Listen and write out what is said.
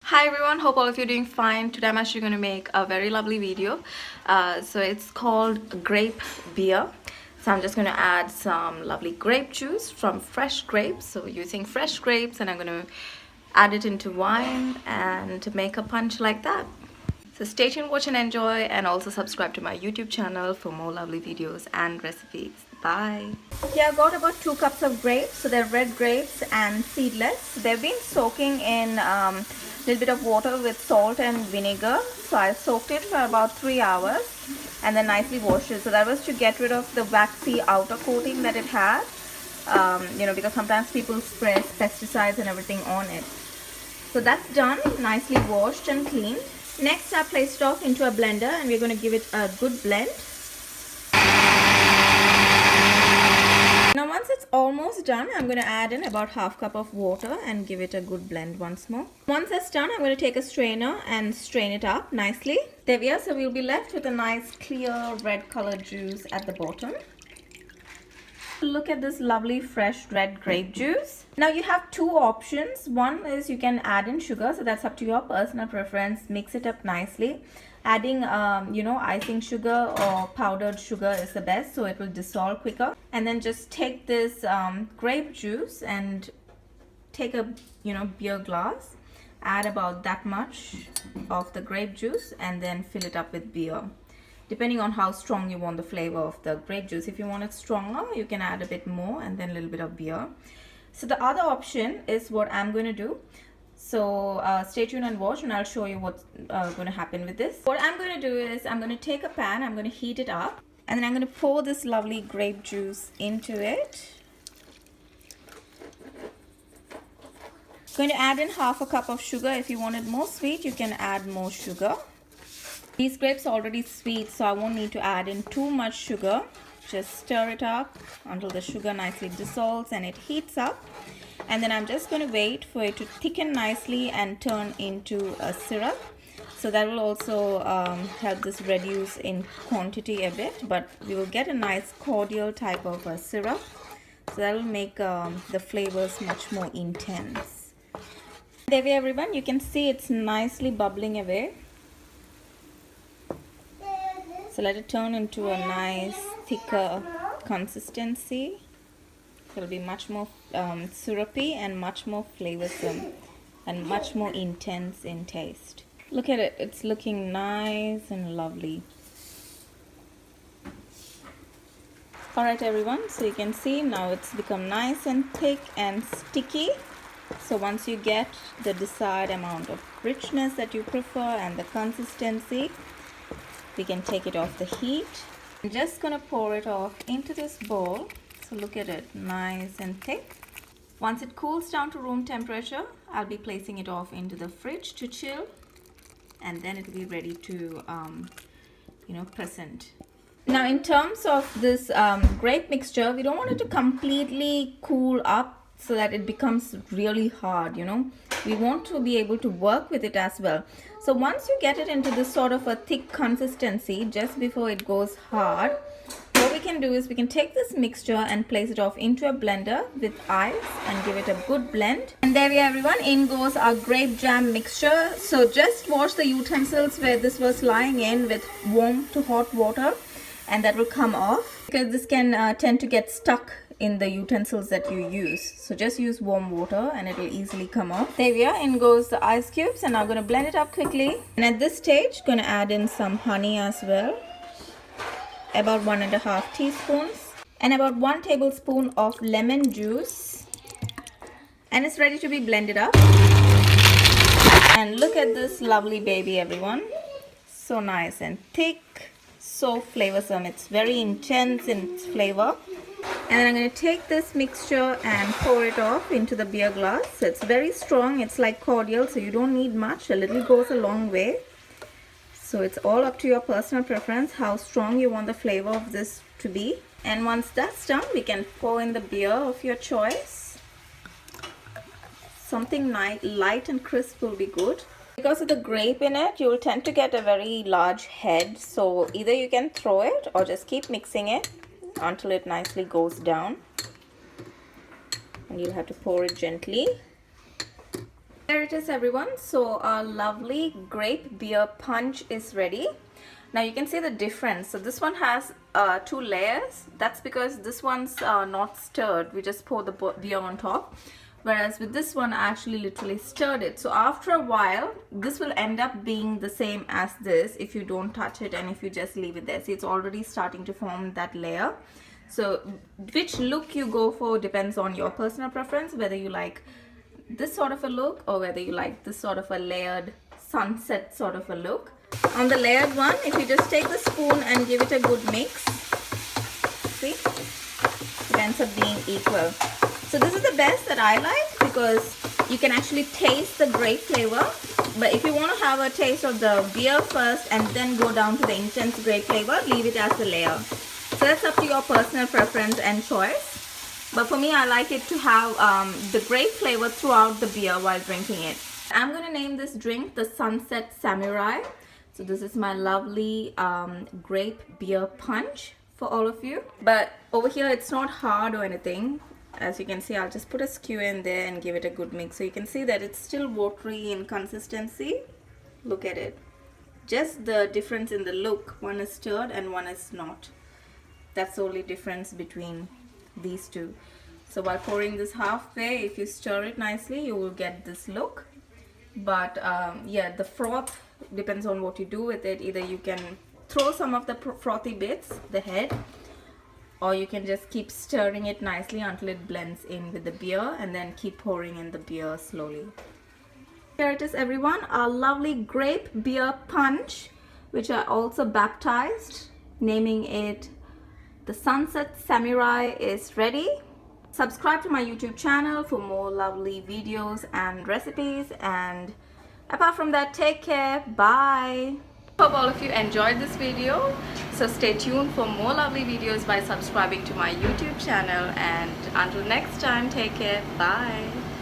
Hi everyone, hope all of you are doing fine. Today I'm actually going to make a very lovely video. So it's called Grape Beer. So I'm just going to add some lovely grape juice from fresh grapes. So using fresh grapes, and I'm going to add it into wine and make a punch like that. So stay tuned, watch and enjoy, and also subscribe to my YouTube channel for more lovely videos and recipes. Bye. Here I got about 2 cups of grapes. So they're red grapes and seedless. They've been soaking in a little bit of water with salt and vinegar. So I soaked it for about 3 hours and then nicely washed it. So that was to get rid of the waxy outer coating that it had. Because sometimes people spray pesticides and everything on it. So that's done, nicely washed and cleaned. Next, I placed it off into a blender and we're going to give it a good blend. Now once it's almost done, I'm going to add in about half cup of water and give it a good blend once more. Once that's done, I'm going to take a strainer and strain it up nicely. There we are. So we'll be left with a nice clear red colored juice at the bottom. Look at this lovely fresh red grape juice. Now you have 2 options. One is you can add in sugar, so that's up to your personal preference. Mix it up nicely. Adding icing sugar or powdered sugar is the best, so it will dissolve quicker. And then just take this grape juice and take a beer glass, add about that much of the grape juice and then fill it up with beer, depending on how strong you want the flavor of the grape juice. If you want it stronger, you can add a bit more and then a little bit of beer. So the other option is what I'm going to do. So stay tuned and watch and I'll show you what's going to happen with this. What I'm going to do is I'm going to take a pan, I'm going to heat it up, and then I'm going to pour this lovely grape juice into it. Going to add in half a cup of sugar. If you want it more sweet, you can add more sugar. These grapes are already sweet, so I won't need to add in too much sugar. Just stir it up until the sugar nicely dissolves and it heats up. And then I'm just going to wait for it to thicken nicely and turn into a syrup. So that will also help this reduce in quantity a bit, but we will get a nice cordial type of a syrup. So that will make the flavors much more intense. There we are, everyone. You can see it's nicely bubbling away. So let it turn into a nice thicker consistency. It'll be much more syrupy and much more flavorsome and much more intense in taste. Look at it, it's looking nice and lovely. Alright everyone, so you can see now it's become nice and thick and sticky. So once you get the desired amount of richness that you prefer and the consistency, we can take it off the heat. I'm just gonna pour it off into this bowl. So look at it, nice and thick. Once it cools down to room temperature, I'll be placing it off into the fridge to chill, and then it will be ready to present. Now in terms of this grape mixture, we don't want it to completely cool up so that it becomes really hard. We want to be able to work with it as well. So once you get it into this sort of a thick consistency, just before it goes hard, what we can do is we can take this mixture and place it off into a blender with ice and give it a good blend. And there we are, everyone. In goes our grape jam mixture. So just wash the utensils where this was lying in with warm to hot water, and that will come off, because this can tend to get stuck in the utensils that you use. So just use warm water and it will easily come off. There we are. In goes the ice cubes, and I'm going to blend it up quickly. And at this stage, going to add in some honey as well, about 1.5 teaspoons, and about 1 tablespoon of lemon juice, and it's ready to be blended up. And look at this lovely baby, everyone. So nice and thick, so flavorsome. It's very intense in its flavor. And then I'm going to take this mixture and pour it off into the beer glass. So it's very strong, it's like cordial, so you don't need much. A little goes a long way. So it's all up to your personal preference how strong you want the flavor of this to be. And once that's done, we can pour in the beer of your choice. Something light and crisp will be good. Because of the grape in it, you will tend to get a very large head. So either you can throw it or just keep mixing it until it nicely goes down. And you'll have to pour it gently. There it is, everyone. So our lovely grape beer punch is ready. Now you can see the difference. So this one has 2 layers. That's because this one's not stirred. We just pour the beer on top. Whereas with this one, I actually literally stirred it. So after a while, this will end up being the same as this if you don't touch it and if you just leave it there. See, it's already starting to form that layer. So which look you go for depends on your personal preference, whether you like this sort of a look or whether you like this sort of a layered sunset sort of a look. On the layered one, if you just take the spoon and give it a good mix, see, it ends up being equal. So this is the best that I like because you can actually taste the grape flavor. But if you want to have a taste of the beer first and then go down to the intense grape flavor, leave it as a layer. So that's up to your personal preference and choice. But for me, I like it to have the grape flavor throughout the beer while drinking it. I'm going to name this drink the Sunset Samurai. So this is my lovely grape beer punch for all of you. But over here, it's not hard or anything. As you can see, I'll just put a skewer in there and give it a good mix. So you can see that it's still watery in consistency. Look at it. Just the difference in the look. One is stirred and one is not. That's the only difference between these two. So by pouring this halfway, if you stir it nicely, you will get this look. But yeah, the froth depends on what you do with it. Either you can throw some of the frothy bits, the head, or you can just keep stirring it nicely until it blends in with the beer and then keep pouring in the beer slowly. Here it is, everyone, our lovely grape beer punch, which I also baptized, naming it the Sunset Samurai, is ready. Subscribe to my YouTube channel for more lovely videos and recipes, and apart from that, take care. Bye. Hope all of you enjoyed this video. So stay tuned for more lovely videos by subscribing to my YouTube channel, and until next time, take care. Bye.